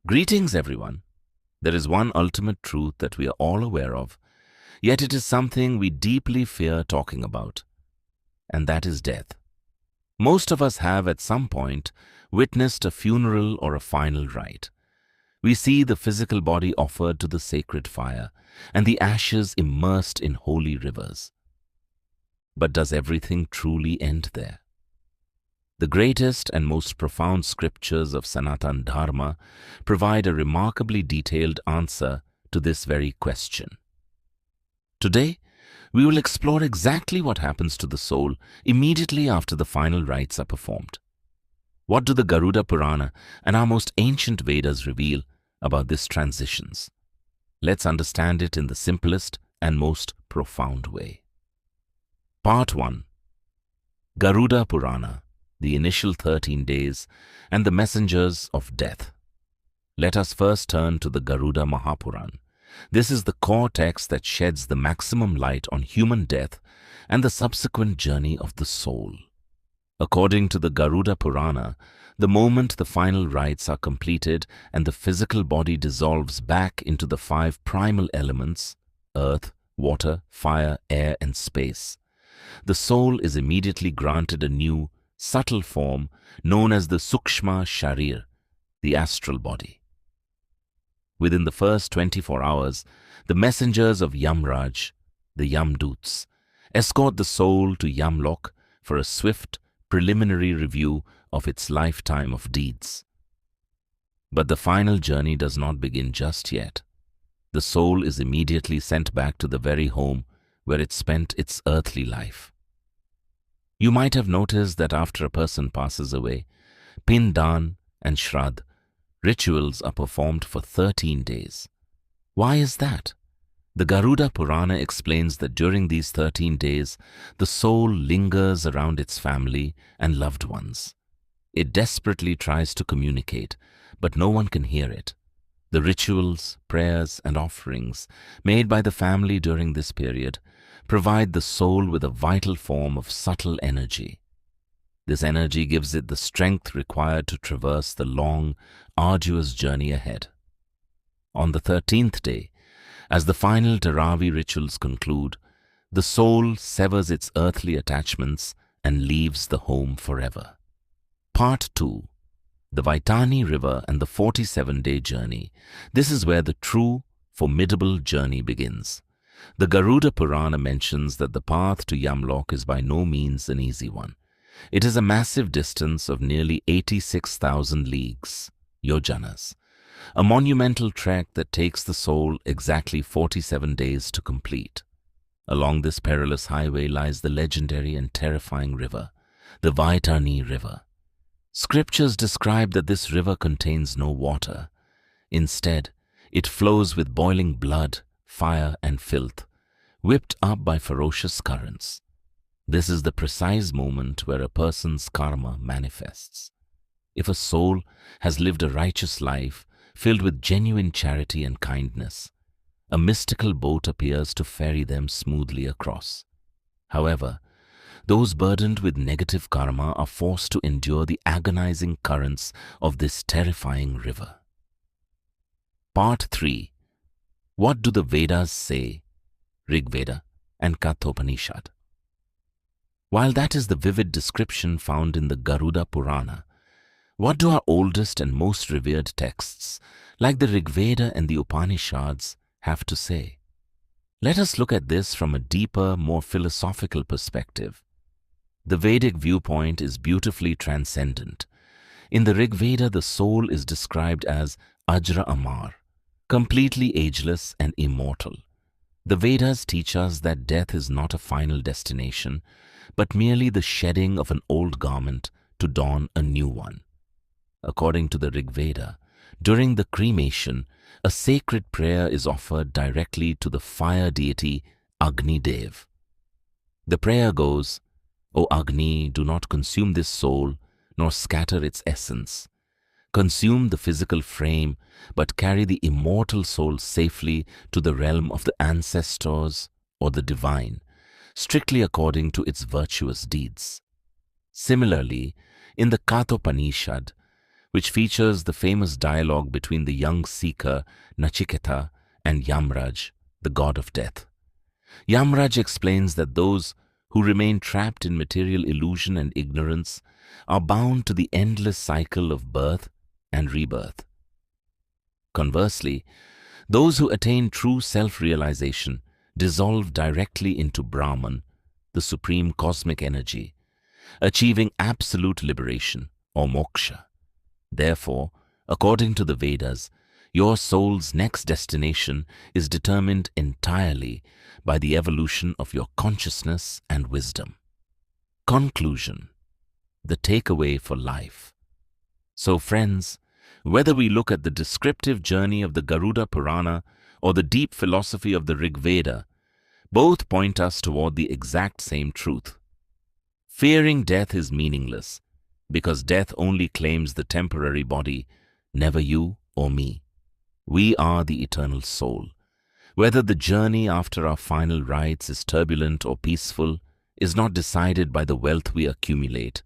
Greetings, everyone. There is one ultimate truth that we are all aware of, yet it is something we deeply fear talking about, and that is death. Most of us have at some point witnessed a funeral or a final rite. We see the physical body offered to the sacred fire and the ashes immersed in holy rivers. But does everything truly end there? The greatest and most profound scriptures of Sanatan Dharma provide a remarkably detailed answer to this very question. Today, we will explore exactly what happens to the soul immediately after the final rites are performed. What do the Garuda Purana and our most ancient Vedas reveal about these transitions? Let's understand it in the simplest and most profound way. Part 1. Garuda Purana, the initial 13 days, and the messengers of death. Let us first turn to the Garuda Mahapuran. This is the core text that sheds the maximum light on human death and the subsequent journey of the soul. According to the Garuda Purana, the moment the final rites are completed and the physical body dissolves back into the 5 primal elements, earth, water, fire, air, and space, the soul is immediately granted a new, subtle form known as the Sukshma Sharir, the astral body. Within the first 24 hours, the messengers of Yamraj, the Yamduts, escort the soul to Yamlok for a swift, preliminary review of its lifetime of deeds. But the final journey does not begin just yet. The soul is immediately sent back to the very home where it spent its earthly life. You might have noticed that after a person passes away, Pindan and Shraddh rituals are performed for 13 days. Why is that? The Garuda Purana explains that during these 13 days, the soul lingers around its family and loved ones. It desperately tries to communicate, but no one can hear it. The rituals, prayers, and offerings made by the family during this period provide the soul with a vital form of subtle energy. This energy gives it the strength required to traverse the long, arduous journey ahead. On the 13th day, as the final Dharavi rituals conclude, the soul severs its earthly attachments and leaves the home forever. Part 2. The Vaitarni River and the 47-day journey. This is where the true, formidable journey begins. The Garuda Purana mentions that the path to Yamlok is by no means an easy one. It is a massive distance of nearly 86,000 leagues, yojanas, a monumental trek that takes the soul exactly 47 days to complete. Along this perilous highway lies the legendary and terrifying river, the Vaitarni River. Scriptures describe that this river contains no water. Instead, it flows with boiling blood, fire, and filth, whipped up by ferocious currents. This is the precise moment where a person's karma manifests. If a soul has lived a righteous life filled with genuine charity and kindness, a mystical boat appears to ferry them smoothly across. However, those burdened with negative karma are forced to endure the agonizing currents of this terrifying river. Part 3. What do the Vedas say? Rig Veda and Kathopanishad. While that is the vivid description found in the Garuda Purana, what do our oldest and most revered texts, like the Rig Veda and the Upanishads, have to say? Let us look at this from a deeper, more philosophical perspective. The Vedic viewpoint is beautifully transcendent. In the Rig Veda, the soul is described as Ajra-Amar, completely ageless and immortal. The Vedas teach us that death is not a final destination, but merely the shedding of an old garment to don a new one. According to the Rig Veda, during the cremation, a sacred prayer is offered directly to the fire deity Agni Dev. The prayer goes, "O Agni, do not consume this soul, nor scatter its essence. Consume the physical frame, but carry the immortal soul safely to the realm of the ancestors or the divine, strictly according to its virtuous deeds." Similarly, in the Kathopanishad, which features the famous dialogue between the young seeker Nachiketa and Yamraj, the god of death. Yamraj explains that those who remain trapped in material illusion and ignorance are bound to the endless cycle of birth and rebirth. Conversely, those who attain true self-realization dissolve directly into Brahman, the supreme cosmic energy, achieving absolute liberation or moksha. Therefore, according to the Vedas, your soul's next destination is determined entirely by the evolution of your consciousness and wisdom. Conclusion: the takeaway for life. So friends, whether we look at the descriptive journey of the Garuda Purana or the deep philosophy of the Rig Veda, both point us toward the exact same truth. Fearing death is meaningless, because death only claims the temporary body, never you or me. We are the eternal soul. Whether the journey after our final rites is turbulent or peaceful is not decided by the wealth we accumulate,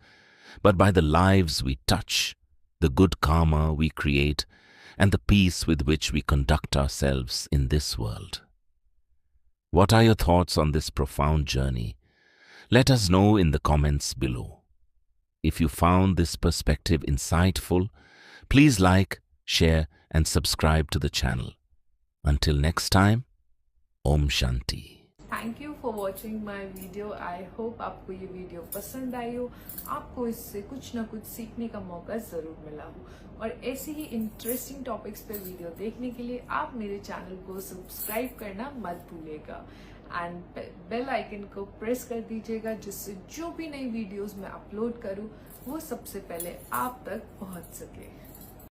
but by the lives we touch, the good karma we create, and the peace with which we conduct ourselves in this world. What are your thoughts on this profound journey? Let us know in the comments below. If you found this perspective insightful, please like, share, and subscribe to the channel. Until next time, Om Shanti. Thank you for watching my video. I hope आपको ये video पसंद आई हो, आपको इससे कुछ ना कुछ सीखने का मौका जरूर मिला हो। और ऐसे ही इंटरेस्टिंग टॉपिक्स पे वीडियो देखने के लिए आप मेरे चैनल को सब्सक्राइब करना मत भूलिएगा एंड बेल आइकन को प्रेस कर दीजिएगा, जिससे जो भी नई वीडियोस मैं अपलोड करूँ वो सबसे पहले आप तक पहुँच सके।